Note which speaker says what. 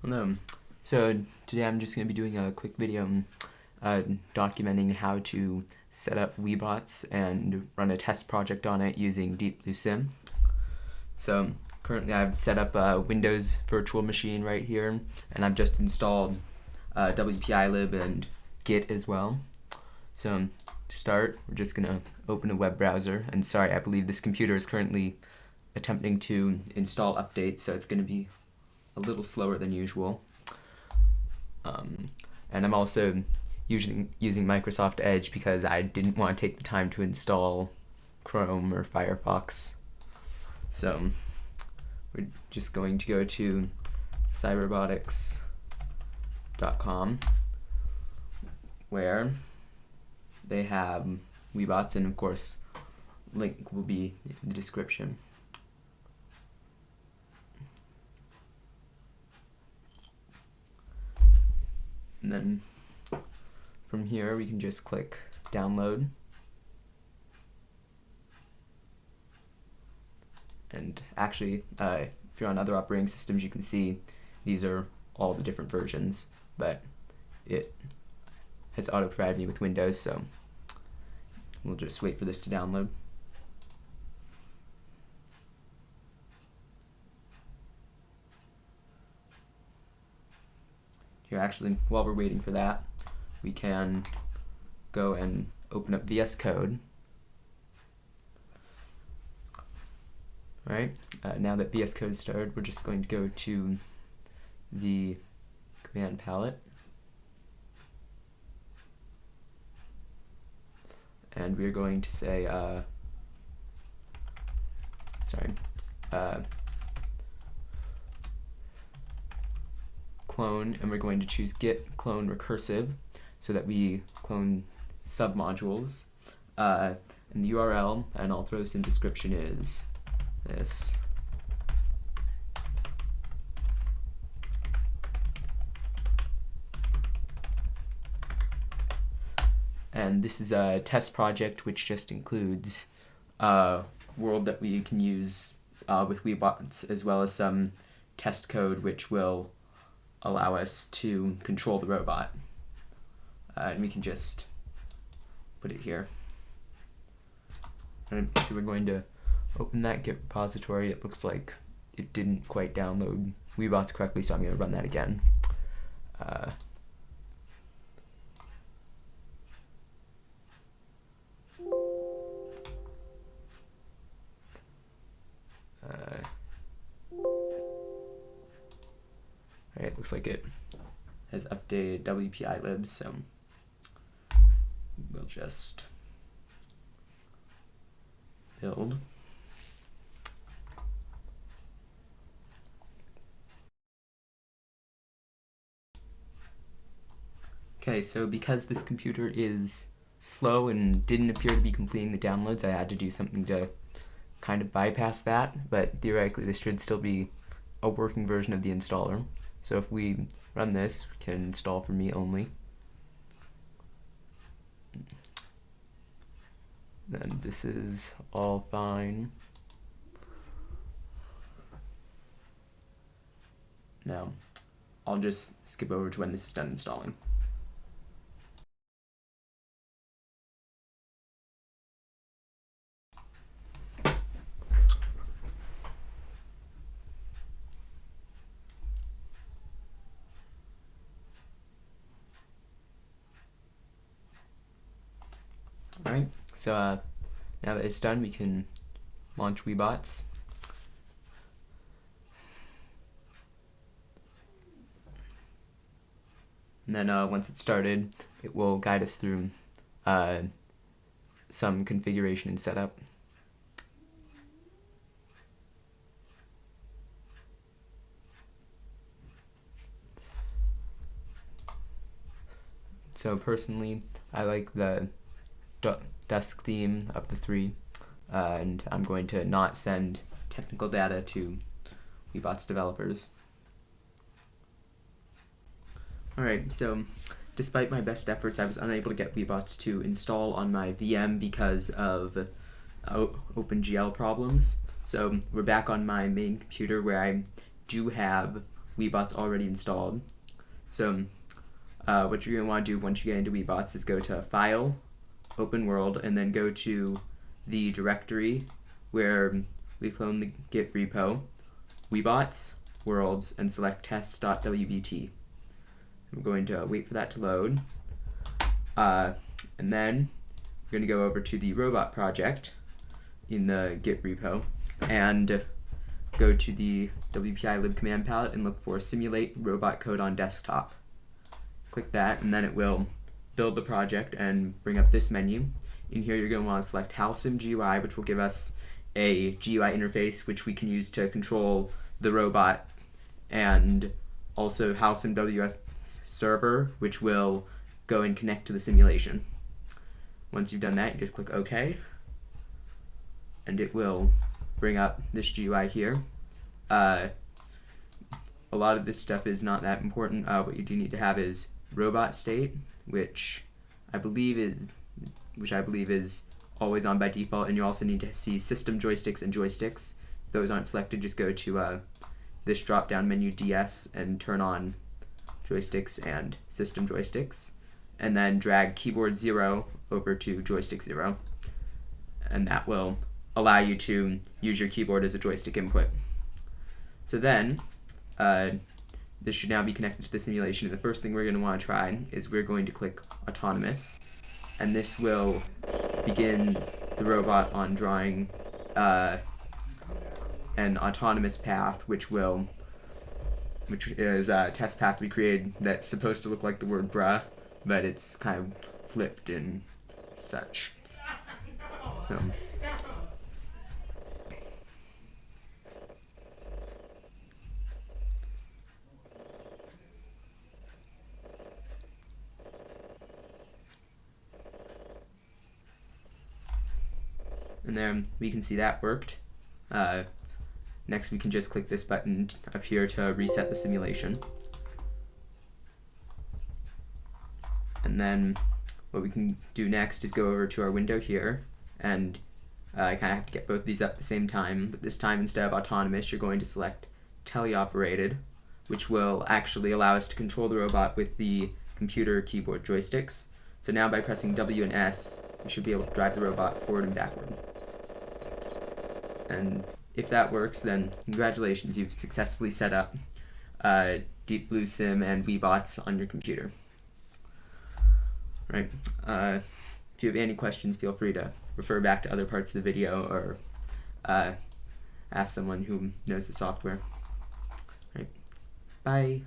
Speaker 1: Hello. So today I'm just going to be doing a quick video documenting how to set up Webots and run a test project on it using DeepBlueSim. So currently I've set up a Windows virtual machine right here, and I've just installed WPILib and Git as well. So to start, we're just going to open a web browser, and sorry, I believe this computer is currently attempting to install updates, so it's going to be a little slower than usual. And I'm also using Microsoft Edge because I didn't want to take the time to install Chrome or Firefox. So we're just going to go to cyberrobotics.com, where they have Webots, and of course link will be in the description. And then from here we can just click download, and actually if you're on other operating systems you can see these are all the different versions, but it has auto-provided me with Windows, so we'll just wait for this to download. Here, actually, while we're waiting for that, we can go and open up VS Code. Alright, now that VS Code is started, we're just going to go to the command palette, and we're going to say clone, and we're going to choose git clone recursive so that we clone submodules, and the URL, and I'll throw this in description, is this. And this is a test project which just includes a world that we can use with Webots, as well as some test code which will allow us to control the robot. And we can just put it here. And so we're going to open that Git repository. It looks like it didn't quite download Webots correctly, so I'm going to run that again. Alright, looks like it has updated WPILib, so we'll just build. Okay, so because this computer is slow and didn't appear to be completing the downloads, I had to do something to kind of bypass that, but theoretically this should still be a working version of the installer. So if we run this, we can install for me only. Then this is all fine. Now, I'll just skip over to when this is done installing. Alright, so now that it's done, we can launch Webots. And then once it's started, it will guide us through some configuration and setup. So personally, I like the desk theme of the three, and I'm going to not send technical data to Webots developers. Alright, so despite my best efforts, I was unable to get Webots to install on my VM because of OpenGL problems. So we're back on my main computer, where I do have Webots already installed. So what you're going to want to do once you get into Webots is go to File, Open World, and then go to the directory where we clone the Git repo, Webots, Worlds, and select test.wbt. I'm going to wait for that to load. And then we're going to go over to the robot project in the Git repo and go to the WPI lib command palette and look for simulate robot code on desktop. Click that, and then it will build the project and bring up this menu. In here you're going to want to select HalSim GUI, which will give us a GUI interface which we can use to control the robot, and also HalSim WS server, which will go and connect to the simulation. Once you've done that, you just click OK, and it will bring up this GUI here. A lot of this stuff is not that important. What you do need to have is robot state, which I believe is always on by default, and you also need to see system joysticks and joysticks. If those aren't selected, just go to this drop down menu DS and turn on joysticks and system joysticks, and then drag keyboard 0 over to joystick 0, and that will allow you to use your keyboard as a joystick input. So then this should now be connected to the simulation, and the first thing we're going to want to try is we're going to click autonomous, and this will begin the robot on drawing an autonomous path, which is a test path we created that's supposed to look like the word bruh, but it's kind of flipped and such. So and then we can see that worked. Next we can just click this button up here to reset the simulation. And then what we can do next is go over to our window here, and I kind of have to get both of these up at the same time, but this time instead of autonomous you're going to select teleoperated, which will actually allow us to control the robot with the computer keyboard joysticks. So now by pressing W and S, we should be able to drive the robot forward and backward. And if that works, then congratulations, you've successfully set up DeepBlueSim and Webots on your computer. Right. If you have any questions, feel free to refer back to other parts of the video or ask someone who knows the software. Right. Bye.